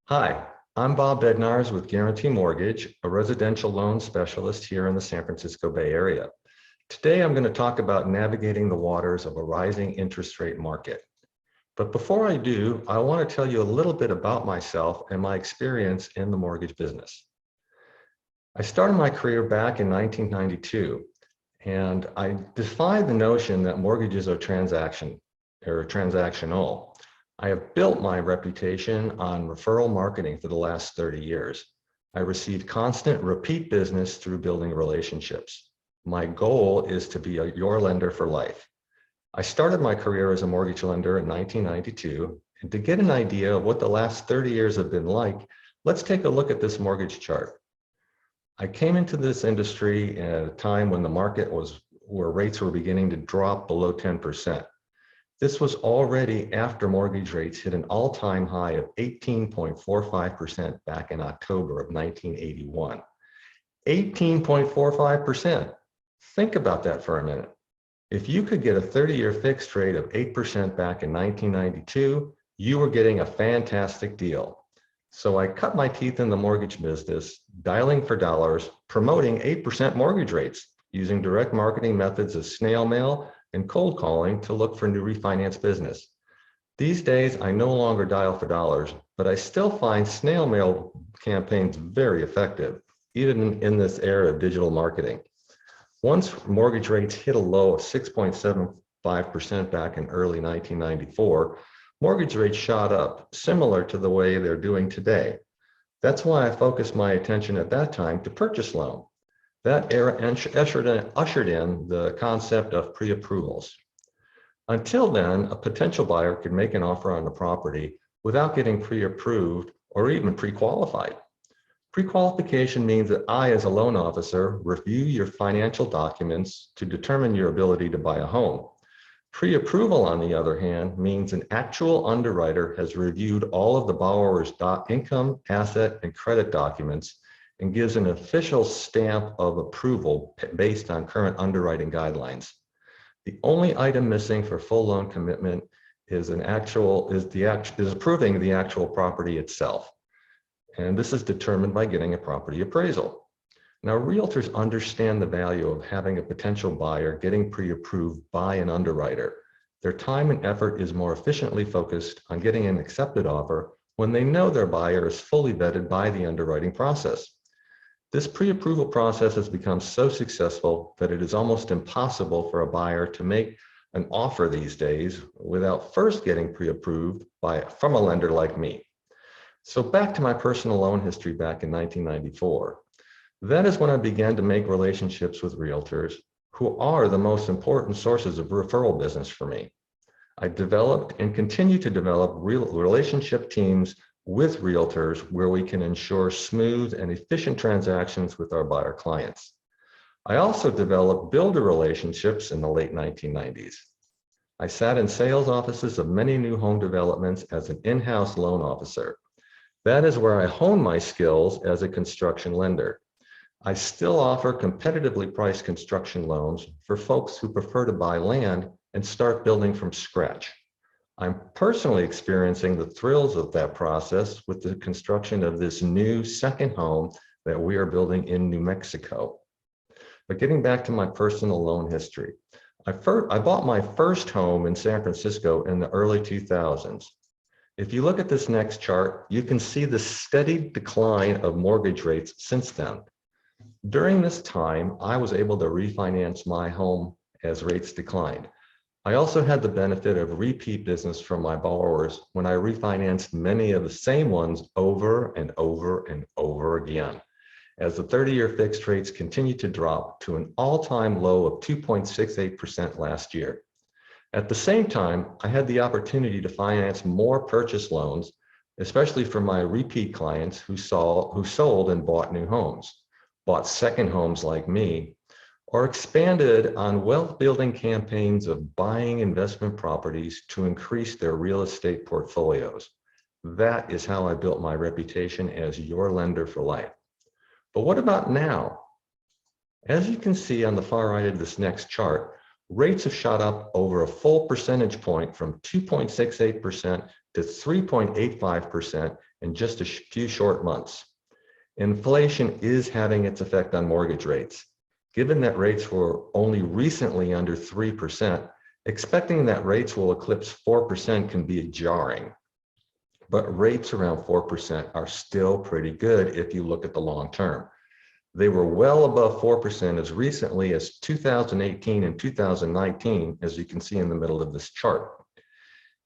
Hi, I'm Bob Bednarz with Guarantee Mortgage, a residential loan specialist here in the San Francisco Bay Area. Today, I'm going to talk about navigating the waters of a rising interest rate market. But before I do, I want to tell you a little bit about myself and my experience in the mortgage business. I started my career back in 1992, and I defied the notion that mortgages are transactional. I have built my reputation on referral marketing for the last 30 years. I received constant repeat business through building relationships. My goal is to be your lender for life. I started my career as a mortgage lender in 1992, and to get an idea of what the last 30 years have been like, let's take a look at this mortgage chart. I came into this industry at a time when the market was where rates were beginning to drop below 10%. This was already after mortgage rates hit an all-time high of 18.45% back in October of 1981. 18.45%. Think about that for a minute. If you could get a 30-year fixed rate of 8% back in 1992, you were getting a fantastic deal. So I cut my teeth in the mortgage business, dialing for dollars, promoting 8% mortgage rates, using direct marketing methods of snail mail and cold calling to look for new refinance business. These days, I no longer dial for dollars, but I still find snail mail campaigns very effective, even in this era of digital marketing. Once mortgage rates hit a low of 6.75% back in early 1994, mortgage rates shot up, similar to the way they're doing today. That's why I focused my attention at that time to purchase loan. That era ushered in the concept of pre-approvals. Until then, a potential buyer could make an offer on the property without getting pre-approved or even pre-qualified. Pre-qualification means that I, as a loan officer, review your financial documents to determine your ability to buy a home. Pre-approval, on the other hand, means an actual underwriter has reviewed all of the borrower's income, asset, and credit documents and gives an official stamp of approval based on current underwriting guidelines. The only item missing for full loan commitment is approving the actual property itself. And this is determined by getting a property appraisal. Now, realtors understand the value of having a potential buyer getting pre-approved by an underwriter. Their time and effort is more efficiently focused on getting an accepted offer when they know their buyer is fully vetted by the underwriting process. This pre-approval process has become so successful that it is almost impossible for a buyer to make an offer these days without first getting pre-approved from a lender like me. So back to my personal loan history back in 1994. That is when I began to make relationships with realtors, who are the most important sources of referral business for me. I developed and continue to develop relationship teams with realtors where we can ensure smooth and efficient transactions with our buyer clients. I also developed builder relationships in the late 1990s. I sat in sales offices of many new home developments as an in-house loan officer. That is where I honed my skills as a construction lender. I still offer competitively priced construction loans for folks who prefer to buy land and start building from scratch. I'm personally experiencing the thrills of that process with the construction of this new second home that we are building in New Mexico. But getting back to my personal loan history, I bought my first home in San Francisco in the early 2000s. If you look at this next chart, you can see the steady decline of mortgage rates since then. During this time, I was able to refinance my home as rates declined. I also had the benefit of repeat business from my borrowers when I refinanced many of the same ones over and over and over again, as the 30-year fixed rates continued to drop to an all-time low of 2.68% last year. At the same time, I had the opportunity to finance more purchase loans, especially for my repeat clients who sold and bought new homes, bought second homes like me, or expanded on wealth building campaigns of buying investment properties to increase their real estate portfolios. That is how I built my reputation as your lender for life. But what about now? As you can see on the far right of this next chart, rates have shot up over a full percentage point from 2.68% to 3.85% in just a few short months. Inflation is having its effect on mortgage rates. Given that rates were only recently under 3%, expecting that rates will eclipse 4% can be jarring. But rates around 4% are still pretty good if you look at the long term. They were well above 4% as recently as 2018 and 2019, as you can see in the middle of this chart.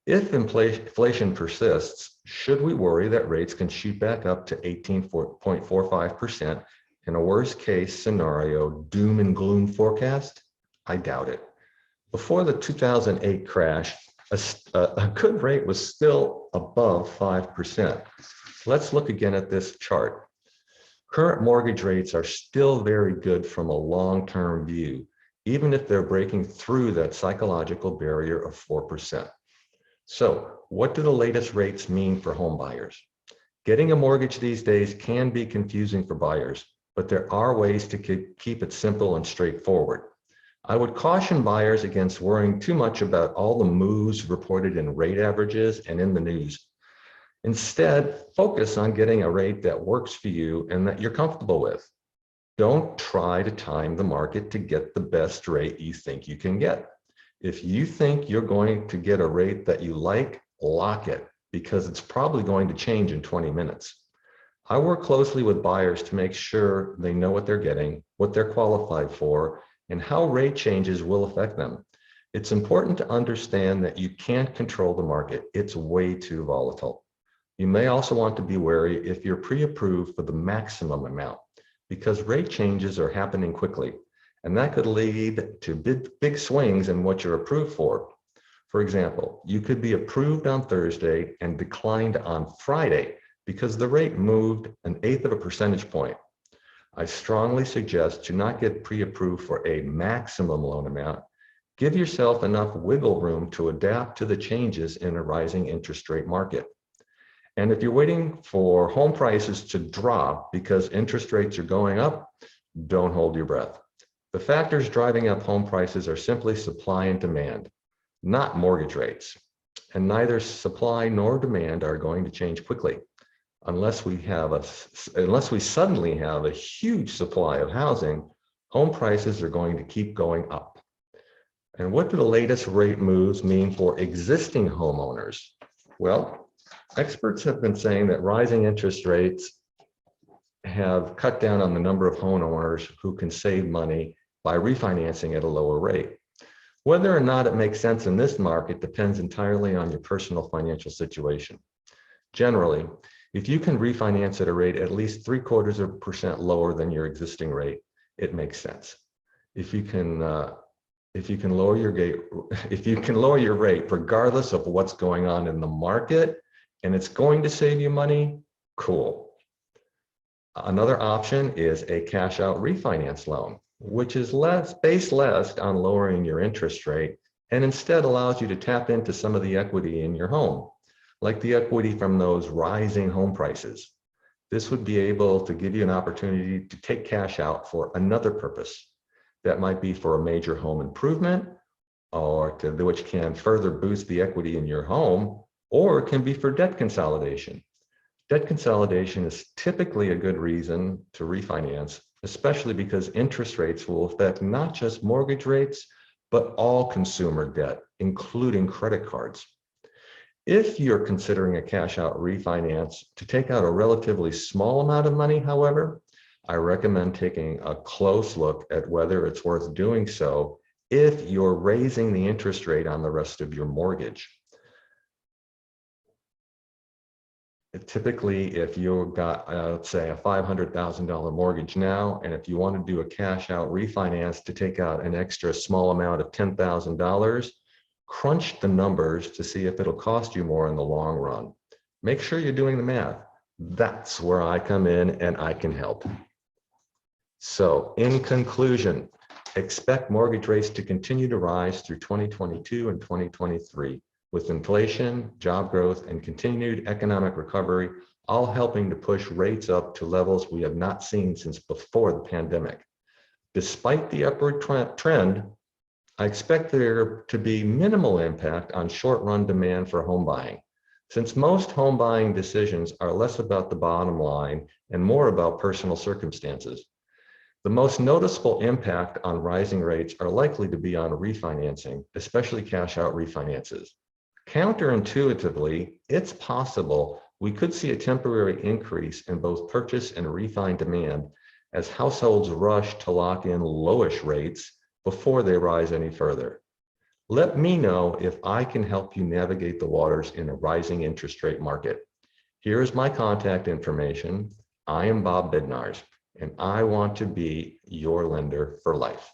If inflation persists, should we worry that rates can shoot back up to 18.45% in a worst case scenario doom and gloom forecast? I doubt it. Before the 2008 crash, a good rate was still above 5%. Let's look again at this chart. Current mortgage rates are still very good from a long-term view, even if they're breaking through that psychological barrier of 4%. So what do the latest rates mean for home buyers? Getting a mortgage these days can be confusing for buyers, but there are ways to keep it simple and straightforward. I would caution buyers against worrying too much about all the moves reported in rate averages and in the news. Instead, focus on getting a rate that works for you and that you're comfortable with. Don't try to time the market to get the best rate you think you can get. If you think you're going to get a rate that you like, lock it, because it's probably going to change in 20 minutes. I work closely with buyers to make sure they know what they're getting, what they're qualified for, and how rate changes will affect them. It's important to understand that you can't control the market. It's way too volatile. You may also want to be wary if you're pre-approved for the maximum amount, because rate changes are happening quickly, and that could lead to big swings in what you're approved for. For example, you could be approved on Thursday and declined on Friday because the rate moved 1/8 of a percentage point. I strongly suggest to not get pre-approved for a maximum loan amount. Give yourself enough wiggle room to adapt to the changes in a rising interest rate market. And if you're waiting for home prices to drop because interest rates are going up, don't hold your breath. The factors driving up home prices are simply supply and demand, not mortgage rates. And neither supply nor demand are going to change quickly. Unless we suddenly have a huge supply of housing, home prices are going to keep going up. And what do the latest rate moves mean for existing homeowners? Well, experts have been saying that rising interest rates have cut down on the number of homeowners who can save money by refinancing at a lower rate. Whether or not it makes sense in this market depends entirely on your personal financial situation. Generally, if you can refinance at a rate at least 0.75% lower than your existing rate, it makes sense. If you can lower your rate regardless of what's going on in the market, and it's going to save you money, cool. Another option is a cash out refinance loan, which is based less on lowering your interest rate and instead allows you to tap into some of the equity in your home, like the equity from those rising home prices. This would be able to give you an opportunity to take cash out for another purpose. That might be for a major home improvement, which can further boost the equity in your home, or it can be for debt consolidation. Debt consolidation is typically a good reason to refinance, especially because interest rates will affect not just mortgage rates, but all consumer debt, including credit cards. If you're considering a cash out refinance to take out a relatively small amount of money, however, I recommend taking a close look at whether it's worth doing so if you're raising the interest rate on the rest of your mortgage. Typically, if you've got, let's say, a $500,000 mortgage now, and if you want to do a cash out refinance to take out an extra small amount of $10,000, crunch the numbers to see if it'll cost you more in the long run. Make sure you're doing the math. That's where I come in and I can help. So in conclusion, expect mortgage rates to continue to rise through 2022 and 2023. With inflation, job growth, and continued economic recovery, all helping to push rates up to levels we have not seen since before the pandemic. Despite the upward trend, I expect there to be minimal impact on short-run demand for home buying. Since most home buying decisions are less about the bottom line and more about personal circumstances, the most noticeable impact on rising rates are likely to be on refinancing, especially cash out refinances. Counterintuitively, it's possible we could see a temporary increase in both purchase and refi demand as households rush to lock in lowish rates before they rise any further. Let me know if I can help you navigate the waters in a rising interest rate market. Here is my contact information. I am Bob Bednarz, and I want to be your lender for life.